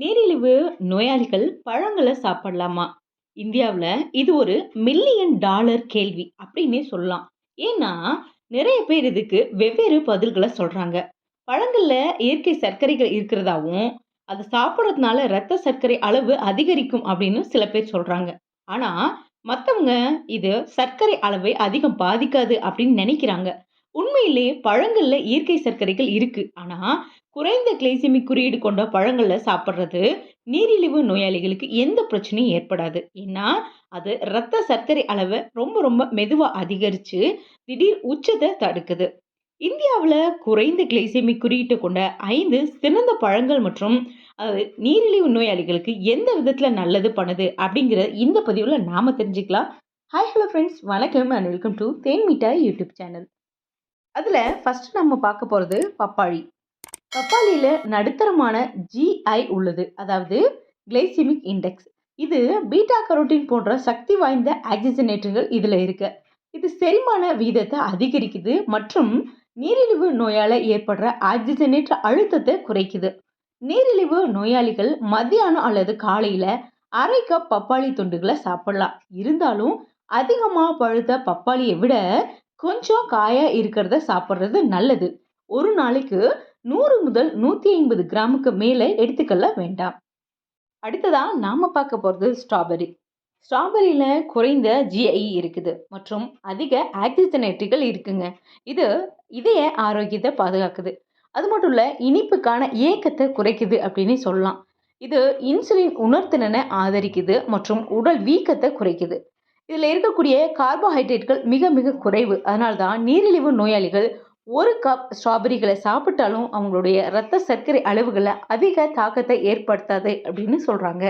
நீரிழிவு நோயாளிகள் பழங்களை சாப்பிடலாமா? இந்தியாவுல இது ஒரு மில்லியன் டாலர் கேள்வி அப்படின்னே சொல்லலாம். ஏன்னா, நிறைய பேர் இதுக்கு வெவ்வேறு பதில்கள சொல்றாங்க. பழங்கள்ல இயற்கை சர்க்கரைகள் இருக்கிறதாவும், அது சாப்பிடுறதுனால ரத்த சர்க்கரை அளவு அதிகரிக்கும் அப்படின்னு சில பேர் சொல்றாங்க. ஆனா, மத்தவங்க இது சர்க்கரை அளவை அதிகம் பாதிக்காது அப்படின்னு நினைக்கிறாங்க. உண்மையிலேயே பழங்கள்ல இயற்கை சர்க்கரைகள் இருக்கு. ஆனா, குறைந்த கிளைசெமிக் குறியீடு கொண்ட பழங்கள்ல சாப்பிடுறது நீரிழிவு நோயாளிகளுக்கு எந்த பிரச்சனையும் ஏற்படாது. ஏன்னா, அது ரத்த சர்க்கரை அளவ ரொம்ப ரொம்ப மெதுவா அதிகரிச்சு, திடீர் உச்சத்த தடுக்குது. இந்தியாவுல குறைந்த கிளைசெமிக் குறியீட்டு கொண்ட 5 சிறந்த பழங்கள் மற்றும் நீரிழிவு நோயாளிகளுக்கு எந்த விதத்துல நல்லது பண்ணுது அப்படிங்கிற இந்த பதிவுல நாம தெரிஞ்சுக்கலாம். ஹாய் ஹலோ ஃப்ரெண்ட்ஸ், வணக்கம் அண்ட் வெல்கம் டு தேன் மிட்டாய் யூடியூப் சேனல். அதுல ஃபர்ஸ்ட் நம்ம பார்க்க போறது பப்பாளி. பப்பாளியில நடுத்தரமான GI உள்ளது, அதாவது கிளைசிமிக் இண்டெக்ஸ். இது பீட்டா கரோட்டின் போன்ற சக்தி வாய்ந்த ஆக்சிஜனேற்றங்கள் இதுல இருக்கு. இது செரிமான வீதத்தை அதிகரிக்குது மற்றும் நீரிழிவு நோயால ஏற்படுற ஆக்சிஜனேற்ற அழுத்தத்தை குறைக்குது. நீரிழிவு நோயாளிகள் மத்தியானம் அல்லது காலையில அரை கப் பப்பாளி துண்டுகளை சாப்பிடலாம். இருந்தாலும் அதிகமா பழுத்த பப்பாளியை விட கொஞ்சம் காயா இருக்கிறத சாப்பிடுறது நல்லது. ஒரு நாளைக்கு 100 முதல் 150 கிராமுக்கு மேல எடுத்துக்கொள்ள வேண்டாம். அடுத்ததா நாம பார்க்க போறது ஸ்ட்ராபெர்ரி. ஸ்ட்ராபெர்ரியில குறைந்த GI இருக்குது மற்றும் அதிக ஆக்சிஜனேற்றிகள் இருக்குங்க. இது இதய ஆரோக்கியத்தை பாதுகாக்குது. அது மட்டும் இல்ல, இனிப்புக்கான ஏக்கத்தை குறைக்குது அப்படின்னு சொல்லலாம். இது இன்சுலின் உணர்திறனை ஆதரிக்குது மற்றும் உடல் வீக்கத்தை குறைக்குது. இதுல இருக்கக்கூடிய கார்போஹைட்ரேட்கள் மிக மிக குறைவு. அதனால தான் நீரிழிவு நோயாளிகள் ஒரு கப் ஸ்ட்ராபெர்ரிகளை சாப்பிட்டாலும் அவங்களுடைய ரத்த சர்க்கரை அளவுகளை அதிக தாக்கத்தை ஏற்படுத்தாது அப்படின்னு சொல்றாங்க.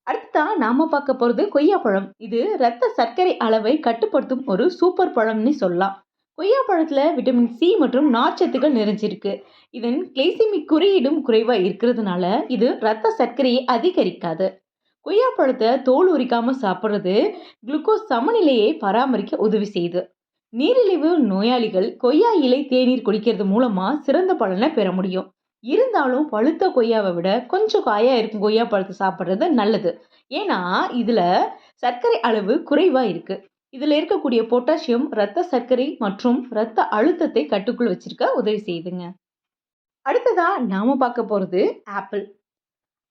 அடுத்தா நாம பார்க்க போறது கொய்யாப்பழம். இது ரத்த சர்க்கரை அளவை கட்டுப்படுத்தும் ஒரு சூப்பர் பழம்னு சொல்லலாம். கொய்யாப்பழத்துல விட்டமின் சி மற்றும் நார்ச்சத்துக்கள் நிறைஞ்சிருக்கு. இதன் கிளைசிமிக் குறியீடும் குறைவா இருக்கிறதுனால இது ரத்த சர்க்கரையை அதிகரிக்காது. கொய்யாப்பழத்தை தோல் உரிக்காம சாப்பிடுறது குளுக்கோஸ் சமநிலையை பராமரிக்க உதவி செய்யுது. நீரிழிவு நோயாளிகள் கொய்யா இலை தேநீர் குடிக்கிறது மூலமா சிறந்த பலனை பெற முடியும். இருந்தாலும் பழுத்த கொய்யாவை விட கொஞ்சம் காயா இருக்கும் கொய்யா பழத்தை சாப்பிடுறது நல்லது. ஏன்னா இதுல சர்க்கரை அளவு குறைவா இருக்கு. இதுல இருக்கக்கூடிய பொட்டாசியம் ரத்த சர்க்கரை மற்றும் ரத்த அழுத்தத்தை கட்டுக்குள் வச்சிருக்க உதவி செய்யுதுங்க. அடுத்ததா நாம பார்க்க போறது ஆப்பிள்.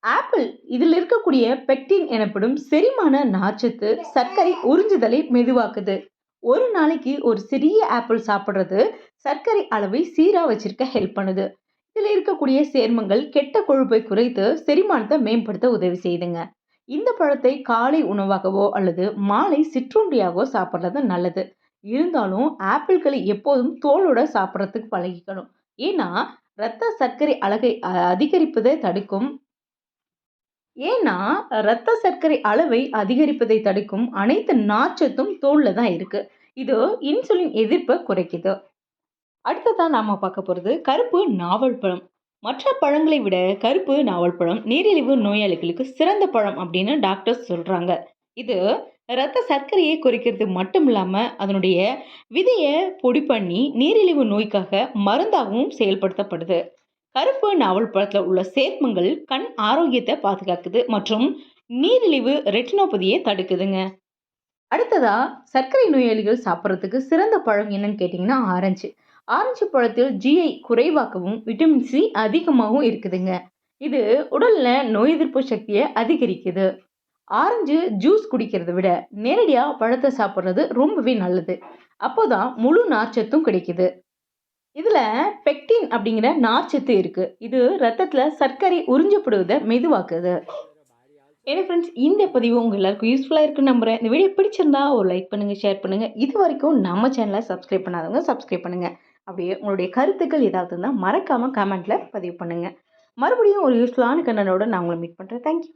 ஆப்பிள் இதில் இருக்கக்கூடிய பெக்டின் எனப்படும் செரிமான நார்ச்சத்து சர்க்கரை உறிஞ்சுதலை மெதுவாக்குது. ஒரு நாளைக்கு ஒரு சிறிய ஆப்பிள் சாப்பிடுறது சர்க்கரை அளவை சீரா வச்சிருக்க ஹெல்ப் பண்ணுது. இதுல இருக்கக்கூடிய சேர்மங்கள் கெட்ட கொழுப்பை குறைத்து செரிமானத்தை மேம்படுத்த உதவி செய்யுதுங்க. இந்த பழத்தை காலை உணவாகவோ அல்லது மாலை சிற்றுண்டியாகவோ சாப்பிடுறது நல்லது. இருந்தாலும் ஆப்பிள்களை எப்போதும் தோலோட சாப்பிட்றதுக்கு பழகிக்கணும். ஏன்னா ரத்த சர்க்கரை அதிகரிப்பதை தடுக்கும். ஏன்னா ரத்த சர்க்கரை அளவை அதிகரிப்பதை தடுக்கும் அனைத்து நார்ச்சத்தும் தோல்ல தான் இருக்கு. இது இன்சுலின் எதிர்ப்பை குறைக்குது. அடுத்ததா நாம பார்க்க போறது கருப்பு நாவல் பழம். மற்ற பழங்களை விட கருப்பு நாவல் பழம் நீரிழிவு நோயாளிகளுக்கு சிறந்த பழம் அப்படின்னு டாக்டர்ஸ் சொல்றாங்க. இது ரத்த சர்க்கரையை குறைக்கிறது மட்டும் இல்லாம அதனுடைய விதையை பொடி பண்ணி நீரிழிவு நோய்க்காக மருந்தாகவும் செயல்படுத்தப்படுது. கருப்பு நாவல் பழத்துல உள்ள சேர்மங்கள் கண் ஆரோக்கியத்தை பாதுகாக்குது மற்றும் நீரிழிவு ரெட்டினோபதியை தடுக்குதுங்க. அடுத்ததா சர்க்கரை நோயாளிகள் சாப்பிட்றதுக்கு சிறந்த பழம் என்னன்னு கேட்டிங்கன்னா ஆரஞ்சு. ஆரஞ்சு பழத்தில் GI குறைவாகவும் விட்டமின் சி அதிகமாகவும் இருக்குதுங்க. இது உடல்ல நோய் எதிர்ப்பு சக்தியை அதிகரிக்குது. ஆரஞ்சு ஜூஸ் குடிக்கிறத விட நேரடியா பழத்தை சாப்பிட்றது ரொம்பவே நல்லது. அப்போதான் முழு நார்ச்சத்தும் கிடைக்குது. இதுல பெக்டின் அப்படிங்கிற நார்ச்சத்து இருக்கு. இது ரத்தத்துல சர்க்கரை உறிஞ்சப்படுவதை மெதுவாக்குது. ஏன்னா ஃப்ரெண்ட்ஸ், இந்த பதிவு உங்க எல்லாருக்கும் யூஸ்ஃபுல்லா இருக்குன்னு நம்புறேன். இந்த வீடியோ பிடிச்சிருந்தா ஒரு லைக் பண்ணுங்க, ஷேர் பண்ணுங்க. இது வரைக்கும் நம்ம சேனலை சப்ஸ்கிரைப் பண்ணாதவங்க சப்ஸ்கிரைப் பண்ணுங்க. அப்படியே உங்களுடைய கருத்துக்கள் ஏதாவது இருந்தால் மறக்காம கமெண்ட்ல பதிவு பண்ணுங்க. மறுபடியும் ஒரு யூஸ்ஃபுல்லான கண்டனோட நான் உங்களை மீட் பண்றேன். தேங்க்யூ.